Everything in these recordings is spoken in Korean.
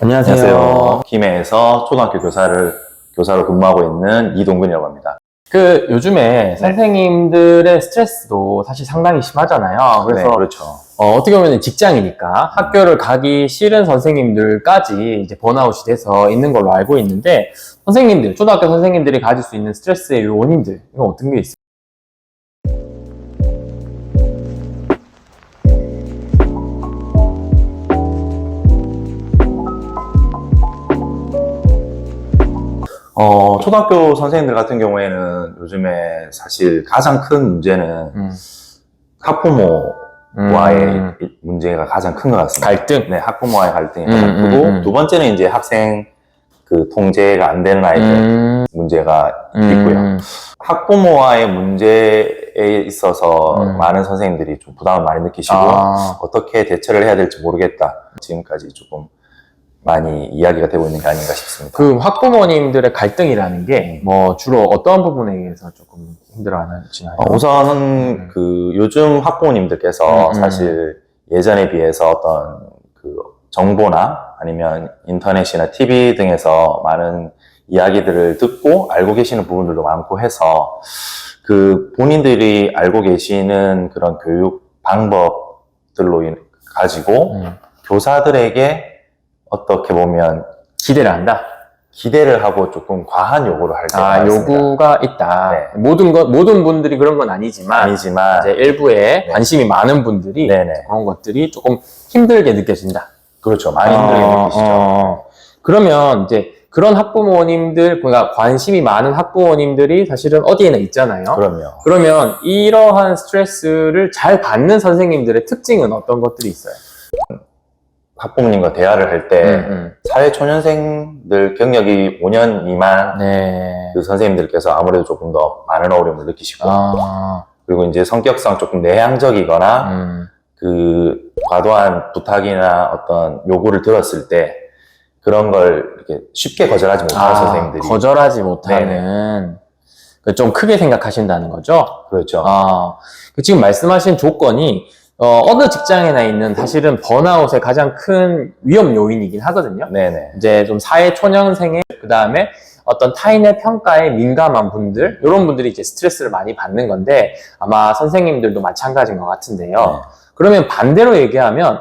안녕하세요. 김해에서 초등학교 교사로 근무하고 있는 이동근이라고 합니다. 요즘에 선생님들의 스트레스도 사실 상당히 심하잖아요. 그래서 네, 그렇죠. 어떻게 보면 직장이니까 학교를 가기 싫은 선생님들까지 이제 번아웃이 돼서 있는 걸로 알고 있는데, 초등학교 선생님들이 가질 수 있는 스트레스의 원인들, 이건 어떤 게 있어요? 초등학교 선생님들 같은 경우에는 요즘에 사실 가장 큰 문제는 학부모와의 문제가 가장 큰 것 같습니다. 갈등? 네, 학부모와의 갈등이 가장 크고, 두 번째는 이제 학생 통제가 안 되는 아이들 문제가 있고요. 학부모와의 문제에 있어서 많은 선생님들이 좀 부담을 많이 느끼시고, 어떻게 대처를 해야 될지 모르겠다. 지금까지 조금 많이 이야기가 되고 있는 게 아닌가 싶습니다. 그 학부모님들의 갈등이라는 게 주로 어떤 부분에 의해서 조금 힘들어하시나요? 우선은 요즘 학부모님들께서 사실 예전에 비해서 어떤 정보나 아니면 인터넷이나 TV 등에서 많은 이야기들을 듣고 알고 계시는 부분들도 많고 해서 본인들이 알고 계시는 그런 교육 방법들로 가지고 교사들에게 어떻게 보면 기대를 하고 조금 과한 요구를 할 때가 많습니다. 요구가 있다. 네. 모든 분들이 그런 건 아니지만 이제 일부에 관심이 많은 분들이 그런 것들이 조금 힘들게 느껴진다. 그렇죠. 많이 힘들게 느끼시죠. 그러면 이제 그런 학부모님들, 그러니까 관심이 많은 학부모님들이 사실은 어디에나 있잖아요. 그럼요. 그러면 이러한 스트레스를 잘 받는 선생님들의 특징은 어떤 것들이 있어요? 학부모님과 대화를 할 때 사회초년생들 경력이 5년 미만 그 선생님들께서 아무래도 조금 더 많은 어려움을 느끼시고 그리고 이제 성격상 조금 내향적이거나 과도한 부탁이나 어떤 요구를 들었을 때 그런 걸 이렇게 쉽게 거절하지 못하는 선생님들이 거절하지 못하는 좀 크게 생각하신다는 거죠? 그렇죠. 지금 말씀하신 조건이 어느 직장에나 있는 사실은 번아웃의 가장 큰 위험 요인이긴 하거든요. 네네. 이제 좀 사회 초년생의 그 다음에 어떤 타인의 평가에 민감한 분들, 이런 분들이 이제 스트레스를 많이 받는 건데 아마 선생님들도 마찬가지인 것 같은데요. 그러면 반대로 얘기하면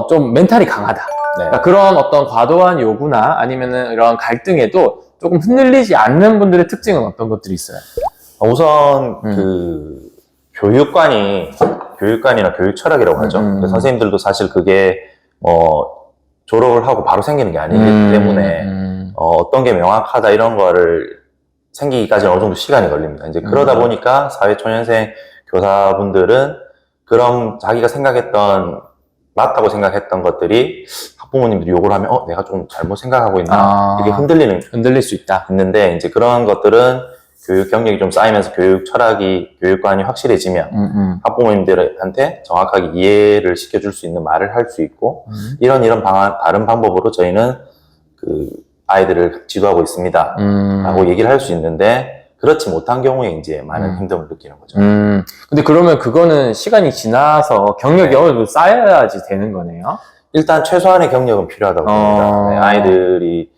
좀 멘탈이 강하다. 그러니까 그런 어떤 과도한 요구나 아니면은 이런 갈등에도 조금 흔들리지 않는 분들의 특징은 어떤 것들이 있어요? 우선 교육관이나 교육 철학이라고 하죠. 선생님들도 사실 그게 졸업을 하고 바로 생기는 게 아니기 때문에 어떤 게 명확하다 이런 거를 생기기까지는 어느 정도 시간이 걸립니다. 이제 그러다 보니까 사회초년생 교사분들은 그런 자기가 맞다고 생각했던 것들이 학부모님들이 요구를 하면 내가 좀 잘못 생각하고 있나? 이게 흔들릴 수 있는데 이제 그런 것들은 교육 경력이 좀 쌓이면서 교육 철학이, 교육관이 확실해지면 학부모님들한테 정확하게 이해를 시켜줄 수 있는 말을 할 수 있고 이런 다른 방법으로 저희는 아이들을 지도하고 있습니다 라고 얘기를 할 수 있는데 그렇지 못한 경우에 이제 많은 힘듦을 느끼는 거죠. 근데 그러면 그거는 시간이 지나서 경력이 어느 정도 쌓여야지 되는 거네요? 일단 최소한의 경력은 필요하다고 봅니다. 아이들이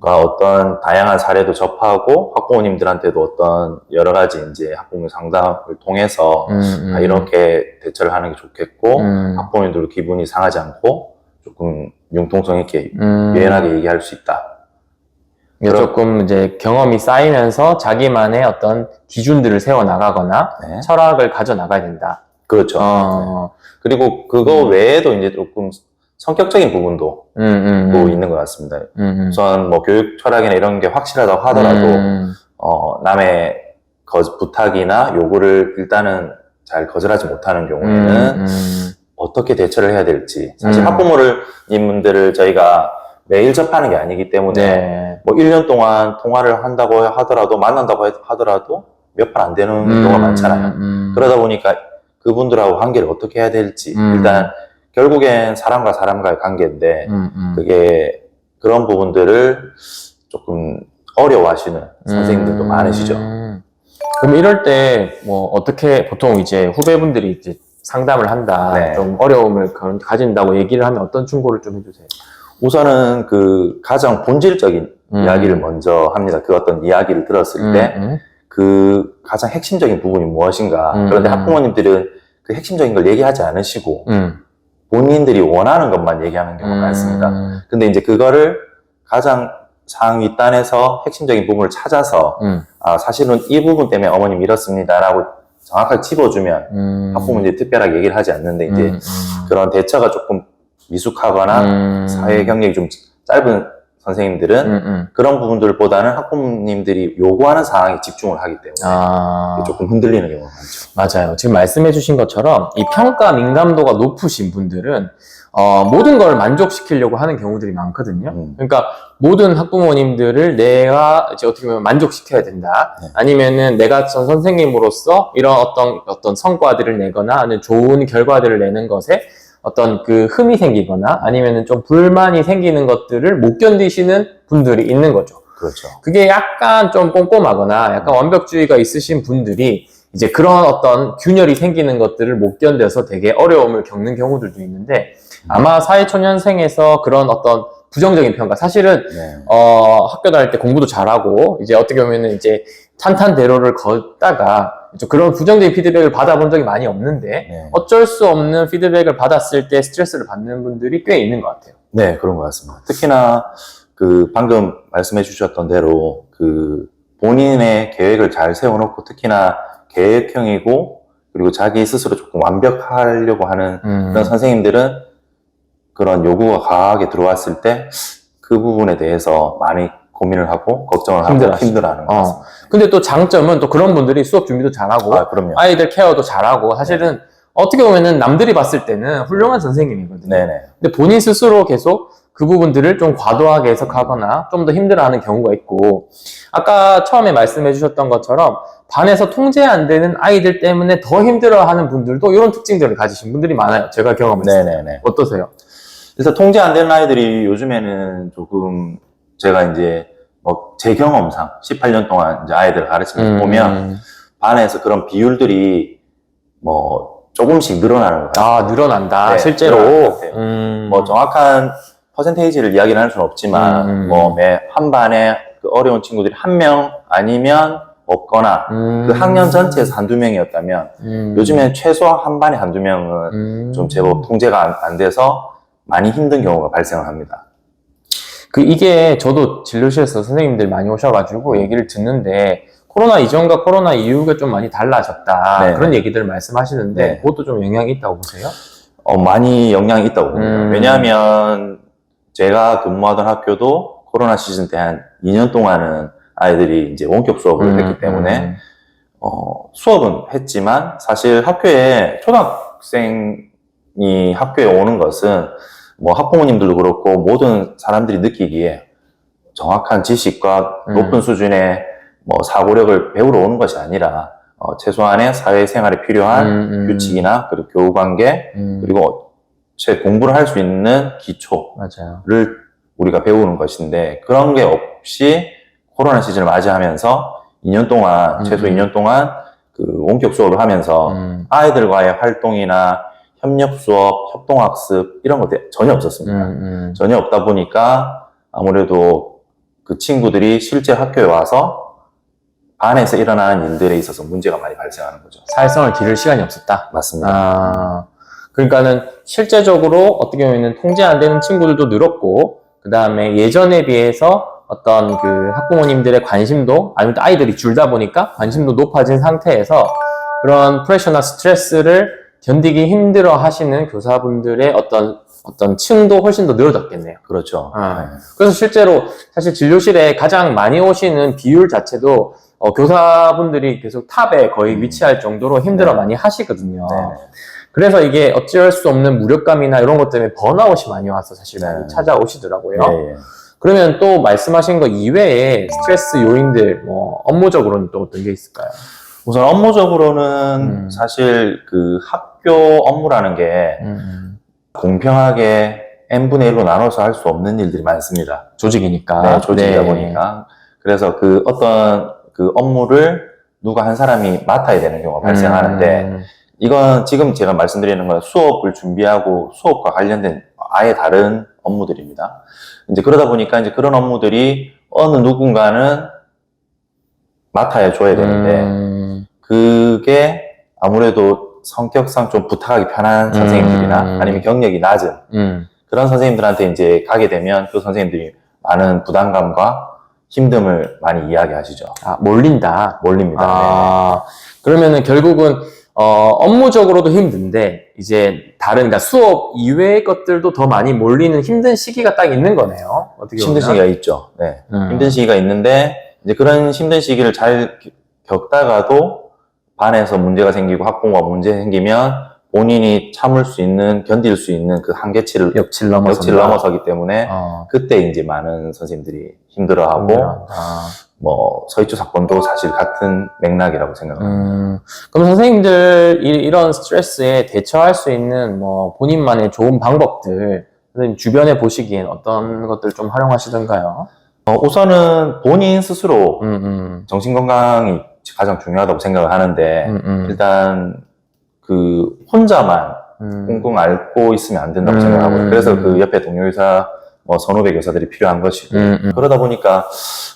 어떤 다양한 사례도 접하고 학부모님들한테도 어떤 여러 가지 이제 학부모 상담을 통해서 이렇게 대처를 하는 게 좋겠고 학부모님들도 기분이 상하지 않고 조금 융통성 있게 유연하게 얘기할 수 있다. 조금 이제 경험이 쌓이면서 자기만의 어떤 기준들을 세워 나가거나 철학을 가져 나가야 된다. 그렇죠. 그리고 그거 외에도 이제 조금 성격적인 부분도 또 있는 것 같습니다. 우선 교육 철학이나 이런 게 확실하다고 하더라도 남의 부탁이나 요구를 일단은 잘 거절하지 못하는 경우에는 어떻게 대처를 해야 될지 사실 학부모님들을 저희가 매일 접하는 게 아니기 때문에 1년 동안 통화를 한다고 하더라도 만난다고 하더라도 몇 번 안 되는 경우가 많잖아요. 그러다 보니까 그분들하고 관계를 어떻게 해야 될지 일단 결국엔 사람과 사람과의 관계인데 그게 그런 부분들을 조금 어려워하시는 선생님들도 많으시죠. 그럼 이럴 때 어떻게 보통 이제 후배분들이 이제 상담을 한다, 좀 어려움을 가진다고 얘기를 하면 어떤 충고를 좀 해주세요? 우선은 그 가장 본질적인 이야기를 먼저 합니다. 그 어떤 이야기를 들었을 때 그 가장 핵심적인 부분이 무엇인가. 그런데 학부모님들은 그 핵심적인 걸 얘기하지 않으시고 본인들이 원하는 것만 얘기하는 경우가 많습니다. 근데 이제 그거를 가장 상위 단에서 핵심적인 부분을 찾아서 아, 사실은 이 부분 때문에 어머님 이렇습니다라고 정확하게 짚어주면 학부모님들이 특별하게 얘기를 하지 않는데 이제 그런 대처가 조금 미숙하거나 사회 경력이 좀 짧은 선생님들은 그런 부분들보다는 학부모님들이 요구하는 사항에 집중을 하기 때문에 조금 흔들리는 경우가 많죠. 맞아요. 지금 말씀해 주신 것처럼 이 평가 민감도가 높으신 분들은 모든 걸 만족시키려고 하는 경우들이 많거든요. 그러니까 모든 학부모님들을 내가 이제 어떻게 보면 만족시켜야 된다. 아니면은 내가 전 선생님으로서 이런 어떤 성과들을 내거나 아니면 좋은 결과들을 내는 것에 어떤 그 흠이 생기거나 아니면은 좀 불만이 생기는 것들을 못 견디시는 분들이 있는 거죠. 그렇죠. 그게 약간 좀 꼼꼼하거나 약간 완벽주의가 있으신 분들이 이제 그런 어떤 균열이 생기는 것들을 못 견뎌서 되게 어려움을 겪는 경우들도 있는데 아마 사회초년생에서 그런 어떤 부정적인 평가 사실은 학교 다닐 때 공부도 잘하고 이제 어떻게 보면은 이제 탄탄대로를 걷다가 그런 부정적인 피드백을 받아본 적이 많이 없는데 어쩔 수 없는 피드백을 받았을 때 스트레스를 받는 분들이 꽤 있는 것 같아요. 네, 그런 것 같습니다. 특히나 그 방금 말씀해 주셨던 대로 그 본인의 계획을 잘 세워놓고 특히나 계획형이고 그리고 자기 스스로 조금 완벽하려고 하는 그런 선생님들은 그런 요구가 강하게 들어왔을 때 그 부분에 대해서 많이 고민을 하고 걱정을 하고 힘들어하는 것 같습니다. 근데 또 장점은 또 그런 분들이 수업 준비도 잘하고 그럼요. 아이들 케어도 잘하고 사실은 어떻게 보면은 남들이 봤을 때는 훌륭한 선생님이거든요. 네네. 근데 본인 스스로 계속 그 부분들을 좀 과도하게 해석하거나 좀 더 힘들어하는 경우가 있고 아까 처음에 말씀해 주셨던 것처럼 반에서 통제 안 되는 아이들 때문에 더 힘들어하는 분들도 이런 특징들을 가지신 분들이 많아요. 제가 경험했을 때. 네네네. 어떠세요? 그래서 통제 안 되는 아이들이 요즘에는 조금 제가 이제 뭐 제 경험상 18년 동안 이제 아이들을 가르치면서 보면 반에서 그런 비율들이 뭐 조금씩 늘어나는 것 같아요. 늘어난다. 네, 실제로. 늘어나는 것 같아요. 뭐 정확한 퍼센테이지를 이야기는 할 수는 없지만 뭐 매 한 반에 그 어려운 친구들이 한 명 아니면 없거나 그 학년 전체에서 한두 명이었다면 요즘엔 최소 한 반에 한두 명은 좀 제법 통제가 안 돼서 많이 힘든 경우가 발생을 합니다. 이게 저도 진료실에서 선생님들 많이 오셔가지고 얘기를 듣는데 코로나 이전과 코로나 이후가 좀 많이 달라졌다. 네. 그런 얘기들을 말씀하시는데 네. 그것도 좀 영향이 있다고 보세요? 많이 영향이 있다고 봅니다. 왜냐하면 제가 근무하던 학교도 코로나 시즌 때 한 2년 동안은 아이들이 이제 원격 수업을 했기 때문에 수업은 했지만 사실 학교에 초등학생이 학교에 오는 것은 뭐 학부모님들도 그렇고 모든 사람들이 느끼기에 정확한 지식과 높은 수준의 뭐 사고력을 배우러 오는 것이 아니라 최소한의 사회생활에 필요한 규칙이나 그리고 교우관계 그리고 공부를 할 수 있는 기초를 맞아요. 우리가 배우는 것인데 그런 게 없이 코로나 시즌을 맞이하면서 2년 동안 최소 2년 동안 그 원격 수업을 하면서 아이들과의 활동이나 협력 수업, 협동학습 이런 것들이 전혀 없었습니다. 전혀 없다 보니까 아무래도 그 친구들이 실제 학교에 와서 반에서 일어나는 일들에 있어서 문제가 많이 발생하는 거죠. 사회성을 기를 시간이 없었다. 맞습니다. 그러니까는 실제적으로 어떻게 보면 통제 안 되는 친구들도 늘었고 그 다음에 예전에 비해서 어떤 그 학부모님들의 관심도 아니면 또 아이들이 줄다 보니까 관심도 높아진 상태에서 그런 프레셔나 스트레스를 견디기 힘들어 하시는 교사분들의 어떤 층도 훨씬 더 늘어졌겠네요. 그렇죠. 그래서 실제로 사실 진료실에 가장 많이 오시는 비율 자체도 교사분들이 계속 탑에 거의 위치할 정도로 힘들어 많이 하시거든요. 그래서 이게 어찌할 수 없는 무력감이나 이런 것 때문에 번아웃이 많이 와서 사실 많이 찾아오시더라고요. 그러면 또 말씀하신 거 이외에 스트레스 요인들, 뭐 업무적으로는 또 어떤 게 있을까요? 우선 업무적으로는 사실 그 학교 업무라는 게 공평하게 n분의 1로 나눠서 할 수 없는 일들이 많습니다. 조직이니까. 네, 조직이다 보니까. 그래서 그 어떤 그 업무를 누가 한 사람이 맡아야 되는 경우가 발생하는데 이건 지금 제가 말씀드리는 건 수업을 준비하고 수업과 관련된 아예 다른 업무들입니다. 이제 그러다 보니까 이제 그런 업무들이 어느 누군가는 맡아야 줘야 되는데, 그게 아무래도 성격상 좀 부탁하기 편한 선생님들이나 아니면 경력이 낮은 그런 선생님들한테 이제 가게 되면 그 선생님들이 많은 부담감과 힘듦을 많이 이야기하시죠. 아, 몰린다. 몰립니다. 아, 그러면은 결국은 업무적으로도 힘든데 이제 다른 그러니까 수업 이외의 것들도 더 많이 몰리는 힘든 시기가 딱 있는 거네요. 어떻게 힘든 보면. 시기가 있죠. 네. 힘든 시기가 있는데 이제 그런 힘든 시기를 잘 겪다가도 반에서 문제가 생기고 학부모가 문제 생기면 본인이 참을 수 있는, 견딜 수 있는 그 한계치를 역치를 넘어서기 때문에 그때 이제 많은 선생님들이 힘들어하고 뭐 서희초 사건도 사실 같은 맥락이라고 생각합니다. 그럼 선생님들 이런 스트레스에 대처할 수 있는 뭐 본인만의 좋은 방법들 선생님 주변에 보시기엔 어떤 것들 좀 활용하시던가요? 우선은 본인 스스로 정신건강이 가장 중요하다고 생각을 하는데 일단 그 혼자만 꽁꽁 앓고 있으면 안 된다고 생각하고요. 그래서 그 옆에 동료의사, 뭐 선후배 교사들이 필요한 것이고 그러다 보니까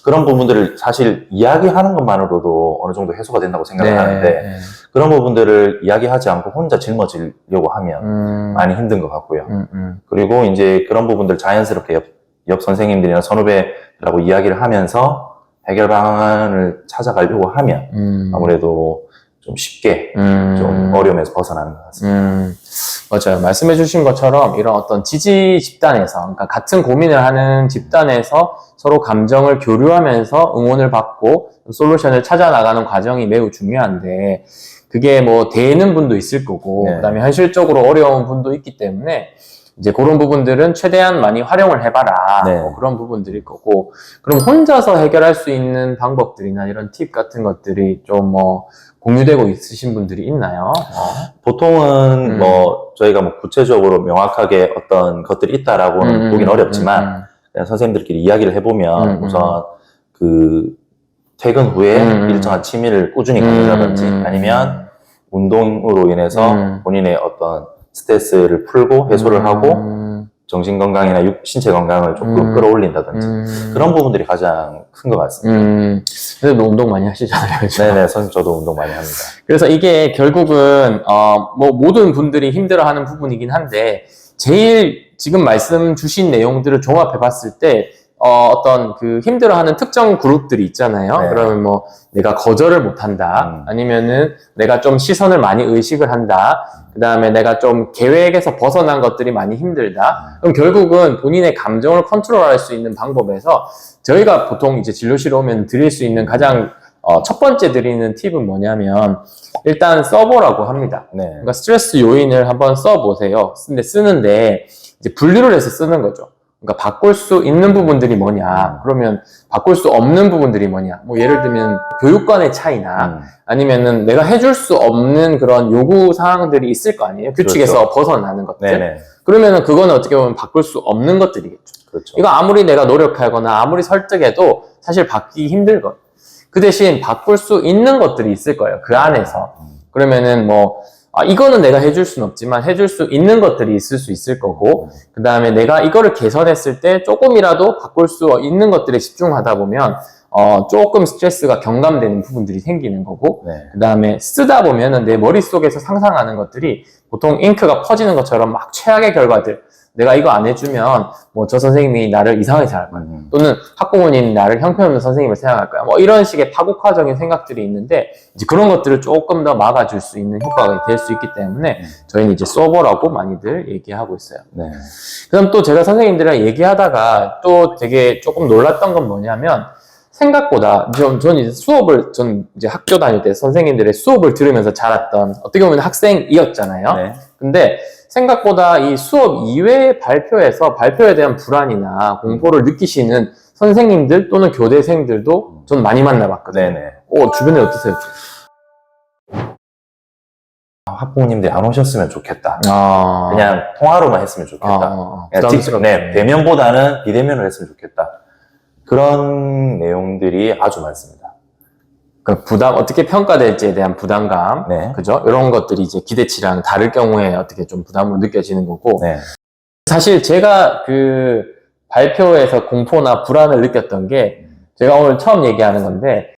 그런 부분들을 사실 이야기하는 것만으로도 어느 정도 해소가 된다고 생각을 하는데 그런 부분들을 이야기하지 않고 혼자 짊어지려고 하면 많이 힘든 것 같고요. 그리고 이제 그런 부분들 자연스럽게 옆 선생님들이나 선후배들하고 이야기를 하면서 해결 방안을 찾아가려고 하면 아무래도 좀 쉽게 좀 어려움에서 벗어나는 것 같습니다. 맞아요. 말씀해 주신 것처럼 이런 어떤 지지 집단에서 그러니까 같은 고민을 하는 집단에서 서로 감정을 교류하면서 응원을 받고 솔루션을 찾아 나가는 과정이 매우 중요한데 그게 뭐 되는 분도 있을 거고 네. 그다음에 현실적으로 어려운 분도 있기 때문에 이제 그런 부분들은 최대한 많이 활용을 해봐라. 네. 뭐 그런 부분들일 거고. 그럼 혼자서 해결할 수 있는 방법들이나 이런 팁 같은 것들이 좀 뭐 공유되고 있으신 분들이 있나요? 보통은 뭐 저희가 뭐 구체적으로 명확하게 어떤 것들이 있다라고는 보긴 어렵지만 그냥 선생님들끼리 이야기를 해보면 우선 그 퇴근 후에 일정한 취미를 꾸준히 가진다든지 아니면 운동으로 인해서 본인의 어떤 스트레스를 풀고 해소를 하고 정신건강이나 신체 건강을 조금 끌어올린다든지 그런 부분들이 가장 큰 것 같습니다. 근데 운동 많이 하시잖아요. 그렇죠? 네네, 선생님 저도 운동 많이 합니다. 그래서 이게 결국은 뭐 모든 분들이 힘들어하는 부분이긴 한데 제일 지금 말씀 주신 내용들을 종합해 봤을 때 어떤 그 힘들어하는 특정 그룹들이 있잖아요. 네. 그러면 뭐 내가 거절을 못한다, 아니면은 내가 좀 시선을 많이 의식을 한다, 그 다음에 내가 좀 계획에서 벗어난 것들이 많이 힘들다. 그럼 결국은 본인의 감정을 컨트롤할 수 있는 방법에서 저희가 보통 이제 진료실에 오면 드릴 수 있는 가장 첫 번째 드리는 팁은 뭐냐면 일단 써보라고 합니다. 네. 그러니까 스트레스 요인을 한번 써보세요. 근데 쓰는데 이제 분류를 해서 쓰는 거죠. 그러니까 바꿀 수 있는 부분들이 뭐냐, 그러면 바꿀 수 없는 부분들이 뭐냐. 뭐 예를 들면 교육관의 차이나 아니면은 내가 해줄 수 없는 그런 요구 사항들이 있을 거 아니에요. 규칙에서 그렇죠. 벗어나는 것들. 네네. 그러면은 그거는 어떻게 보면 바꿀 수 없는 것들이겠죠. 그렇죠. 이거 아무리 내가 노력하거나 아무리 설득해도 사실 바뀌기 힘들거든요. 그 대신 바꿀 수 있는 것들이 있을 거예요. 그 안에서. 그러면은 뭐 이거는 내가 해줄 수는 없지만 해줄 수 있는 것들이 있을 수 있을 거고 그 다음에 내가 이거를 개선했을 때 조금이라도 바꿀 수 있는 것들에 집중하다 보면 조금 스트레스가 경감되는 부분들이 생기는 거고 네. 그 다음에 쓰다 보면은 내 머릿속에서 상상하는 것들이 보통 잉크가 퍼지는 것처럼 막 최악의 결과들, 내가 이거 안 해주면 뭐 저 선생님이 나를 이상하게 생각할 거야. 또는 학부모님이 나를 형편없는 선생님을 생각할 거야. 뭐 이런 식의 파국화적인 생각들이 있는데 이제 그런 것들을 조금 더 막아줄 수 있는 효과가 될 수 있기 때문에 저희는 이제 써보라고 많이들 얘기하고 있어요. 네. 그럼 또 제가 선생님들이랑 얘기하다가 또 되게 조금 놀랐던 건 뭐냐면 생각보다 전 이제 전 이제 학교 다닐 때 선생님들의 수업을 들으면서 자랐던 어떻게 보면 학생이었잖아요. 네. 근데 생각보다 이 수업 이외의 발표에 대한 불안이나 공포를 느끼시는 선생님들 또는 교대생들도 전 많이 만나봤거든요. 네네. 주변에 어떠세요? 학부모님들이 안 오셨으면 좋겠다. 아. 그냥 통화로만 했으면 좋겠다. 그냥 부담스럽네. 대면보다는 비대면으로 했으면 좋겠다. 그런 내용들이 아주 많습니다. 그 어떻게 평가될지에 대한 부담감, 네. 그죠? 이런 것들이 이제 기대치랑 다를 경우에 어떻게 좀 부담으로 느껴지는 거고, 네. 사실 제가 그 발표에서 공포나 불안을 느꼈던 게 제가 오늘 처음 얘기하는 건데